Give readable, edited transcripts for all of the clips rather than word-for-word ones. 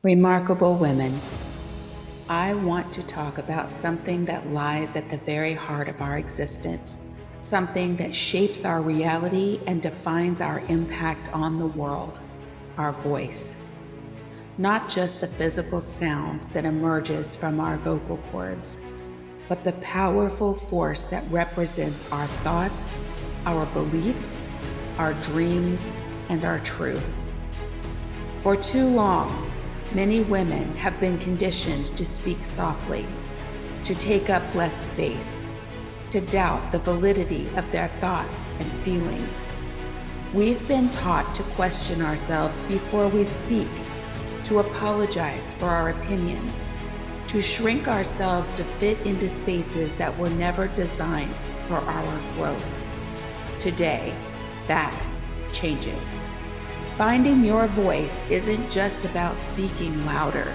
Remarkable women. I want to talk about something that lies at the very heart of our existence, something that shapes our reality and defines our impact on the world, our voice. Not just the physical sound that emerges from our vocal cords, but the powerful force that represents our thoughts, our beliefs, our dreams, and our truth. For too long, many women have been conditioned to speak softly, to take up less space, to doubt the validity of their thoughts and feelings. We've been taught to question ourselves before we speak, to apologize for our opinions, to shrink ourselves to fit into spaces that were never designed for our growth. Today, that changes. Finding your voice isn't just about speaking louder.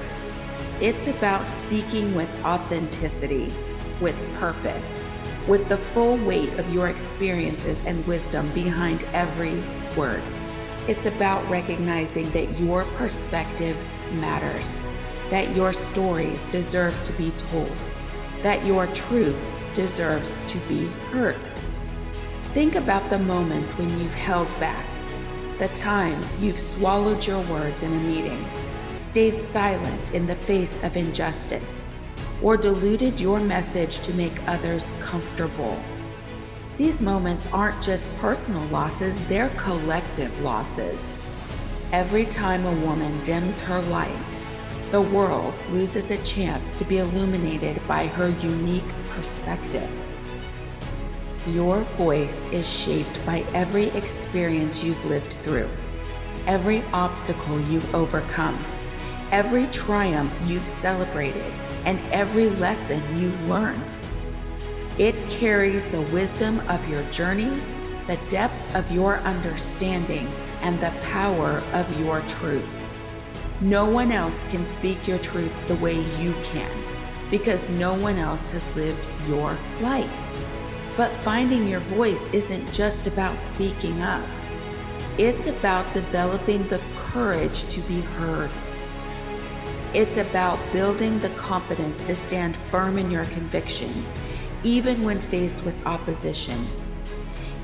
It's about speaking with authenticity, with purpose, with the full weight of your experiences and wisdom behind every word. It's about recognizing that your perspective matters, that your stories deserve to be told, that your truth deserves to be heard. Think about the moments when you've held back, the times you've swallowed your words in a meeting, stayed silent in the face of injustice, or diluted your message to make others comfortable. These moments aren't just personal losses, they're collective losses. Every time a woman dims her light, the world loses a chance to be illuminated by her unique perspective. Your voice is shaped by every experience you've lived through, every obstacle you've overcome, every triumph you've celebrated, and every lesson you've learned. It carries the wisdom of your journey, the depth of your understanding, and the power of your truth. No one else can speak your truth the way you can, because no one else has lived your life. But finding your voice isn't just about speaking up. It's about developing the courage to be heard. It's about building the confidence to stand firm in your convictions, even when faced with opposition.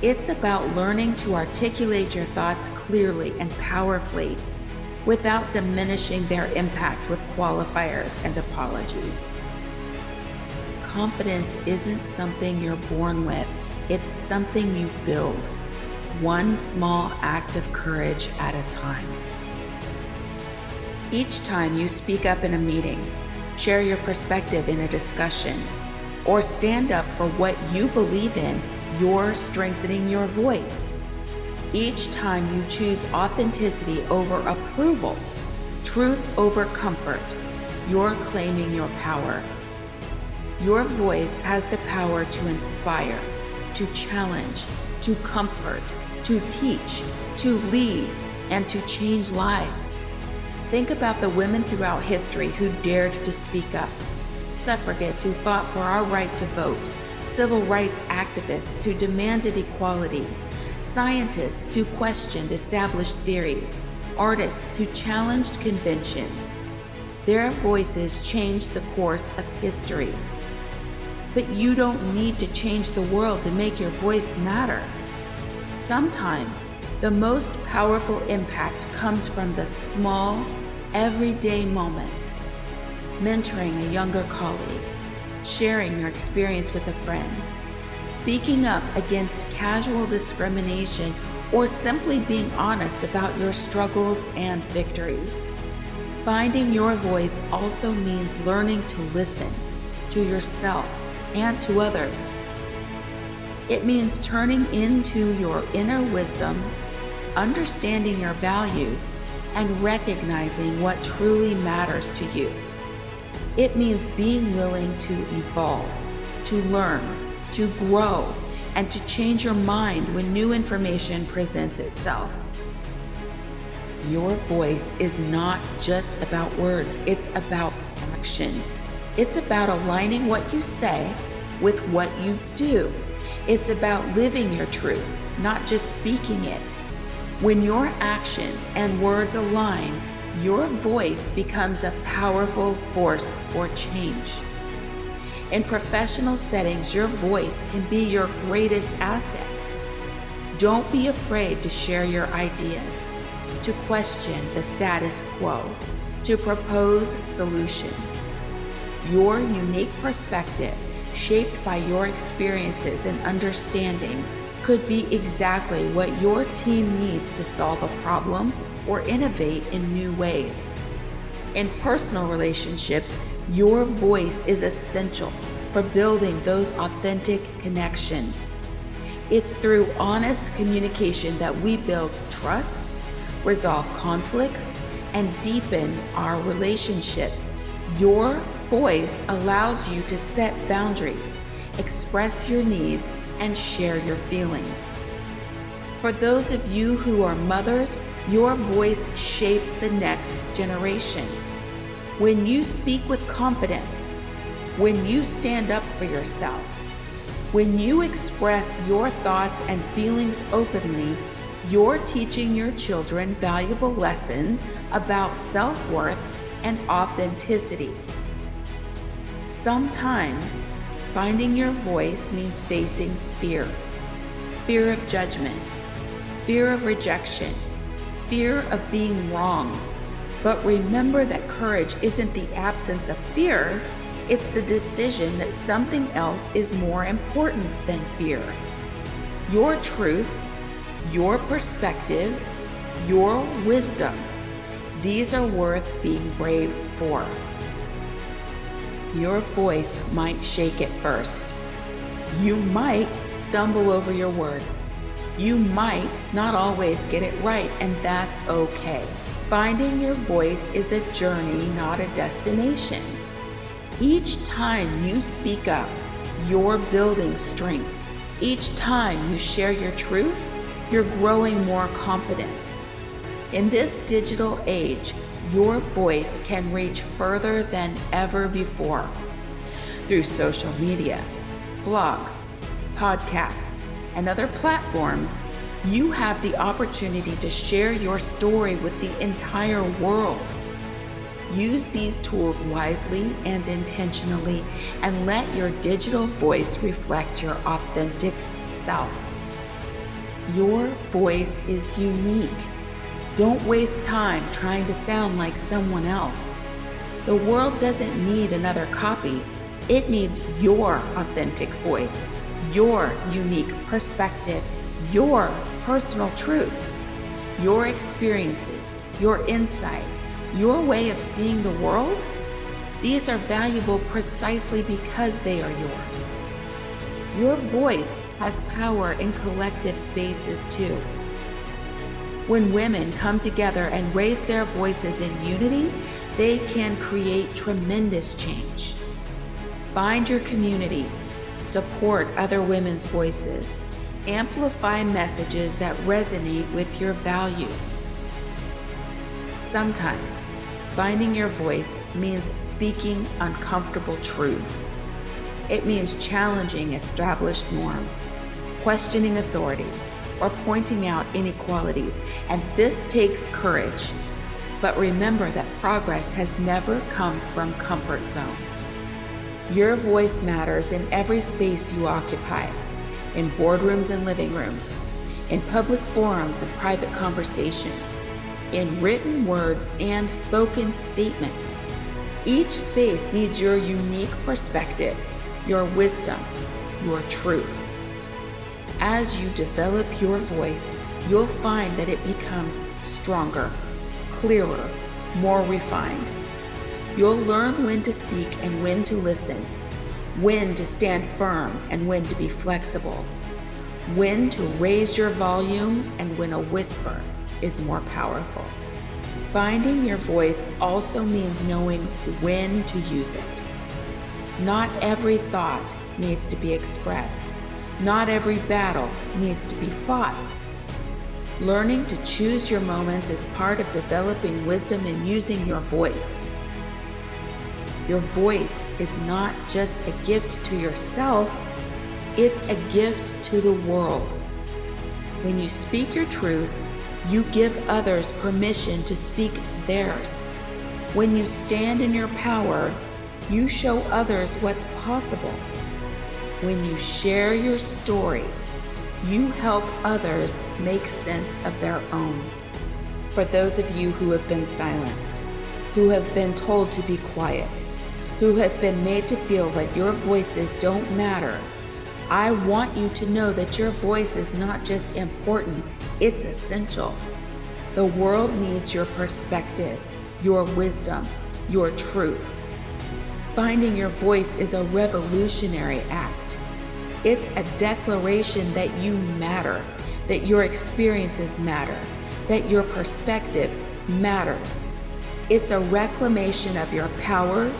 It's about learning to articulate your thoughts clearly and powerfully without diminishing their impact with qualifiers and apologies. Confidence isn't something you're born with, it's something you build, one small act of courage at a time. Each time you speak up in a meeting, share your perspective in a discussion, or stand up for what you believe in, you're strengthening your voice. Each time you choose authenticity over approval, truth over comfort, you're claiming your power. Your voice has the power to inspire, to challenge, to comfort, to teach, to lead, and to change lives. Think about the women throughout history who dared to speak up, suffragettes who fought for our right to vote, civil rights activists who demanded equality, scientists who questioned established theories, artists who challenged conventions. Their voices changed the course of history. But you don't need to change the world to make your voice matter. Sometimes the most powerful impact comes from the small, everyday moments. Mentoring a younger colleague, sharing your experience with a friend, speaking up against casual discrimination, or simply being honest about your struggles and victories. Finding your voice also means learning to listen to yourself and to others. It means turning into your inner wisdom, understanding your values, and recognizing what truly matters to you. It means being willing to evolve, to learn, to grow, and to change your mind when new information presents itself. Your voice is not just about words, it's about action. It's about aligning what you say with what you do. It's about living your truth, not just speaking it. When your actions and words align, your voice becomes a powerful force for change. In professional settings, your voice can be your greatest asset. Don't be afraid to share your ideas, to question the status quo, to propose solutions. Your unique perspective, shaped by your experiences and understanding, could be exactly what your team needs to solve a problem or innovate in new ways. In personal relationships, your voice is essential for building those authentic connections. It's through honest communication that we build trust, resolve conflicts, and deepen our relationships. Your voice allows you to set boundaries, express your needs, and share your feelings. For those of you who are mothers, your voice shapes the next generation. When you speak with confidence, when you stand up for yourself, when you express your thoughts and feelings openly, you're teaching your children valuable lessons about self-worth and authenticity. Sometimes, finding your voice means facing fear. Fear of judgment, fear of rejection, fear of being wrong. But remember that courage isn't the absence of fear, it's the decision that something else is more important than fear. Your truth, your perspective, your wisdom, these are worth being brave for. Your voice might shake at first. You might stumble over your words. You might not always get it right, and that's okay. Finding your voice is a journey, not a destination. Each time you speak up, you're building strength. Each time you share your truth, you're growing more confident. In this digital age, your voice can reach further than ever before. Through social media, blogs, podcasts, and other platforms, you have the opportunity to share your story with the entire world. Use these tools wisely and intentionally, and let your digital voice reflect your authentic self. Your voice is unique. Don't waste time trying to sound like someone else. The world doesn't need another copy. It needs your authentic voice, your unique perspective, your personal truth, your experiences, your insights, your way of seeing the world. These are valuable precisely because they are yours. Your voice has power in collective spaces too. When women come together and raise their voices in unity, they can create tremendous change. Find your community, support other women's voices, amplify messages that resonate with your values. Sometimes, finding your voice means speaking uncomfortable truths. It means challenging established norms, questioning authority, or pointing out inequalities, and this takes courage. But remember that progress has never come from comfort zones. Your voice matters in every space you occupy, in boardrooms and living rooms, in public forums and private conversations, in written words and spoken statements. Each space needs your unique perspective, your wisdom, your truth. As you develop your voice, you'll find that it becomes stronger, clearer, more refined. You'll learn when to speak and when to listen, when to stand firm and when to be flexible, when to raise your volume and when a whisper is more powerful. Finding your voice also means knowing when to use it. Not every thought needs to be expressed. Not every battle needs to be fought. Learning to choose your moments is part of developing wisdom and using your voice. Your voice is not just a gift to yourself, it's a gift to the world. When you speak your truth, You give others permission to speak theirs. When you stand in your power, you show others what's possible. When you share your story, you help others make sense of their own. For those of you who have been silenced, who have been told to be quiet, who have been made to feel that your voices don't matter, I want you to know that your voice is not just important, it's essential. The world needs your perspective, your wisdom, your truth. Finding your voice is a revolutionary act. It's a declaration that you matter, that your experiences matter, that your perspective matters. It's a reclamation of your power,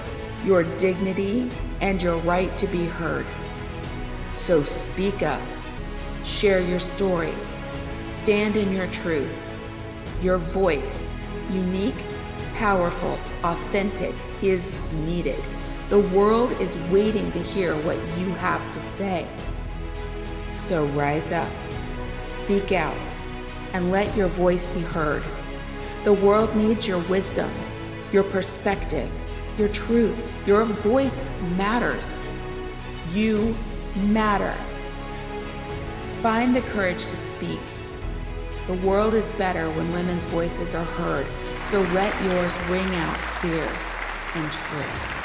your dignity, and your right to be heard. So speak up, share your story, stand in your truth. Your voice, unique, powerful, authentic, is needed. The world is waiting to hear what you have to say. So rise up, speak out, and let your voice be heard. The world needs your wisdom, your perspective, your truth. Your voice matters. You matter. Find the courage to speak. The world is better when women's voices are heard, so let yours ring out clear and true.